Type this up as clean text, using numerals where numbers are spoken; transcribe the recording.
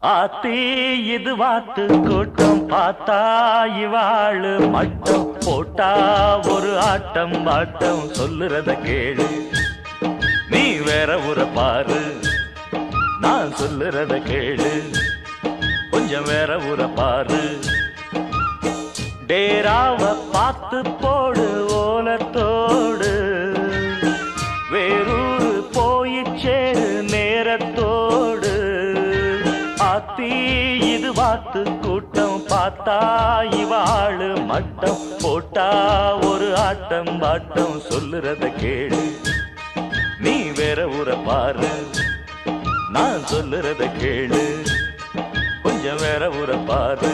ஆத்தி இது வாத்து கூட்டம் பார்த்தா இவாளு மட்டம் போட்டா ஒரு ஆட்டம் பாட்டம் சொல்லுறத கேளு நீ வேற ஊரை பாரு நான் சொல்லுறத கேளு கொஞ்சம் வேற ஊரை பாரு டேராவ பார்த்து போடு ஓலத்தோடு வேறூரு போய் சேரு நேரத்தோடு ஆத்தி இது வாத்து கூட்டம் பார்த்தா இவாளு மட்டம் போட்டா ஒரு ஆட்டம் பாட்டம் சொல்லுறத கேளு நீ வேற ஊரை பாரு நான் சொல்லுறத கேளு கொஞ்சம் வேற ஊரை பாரு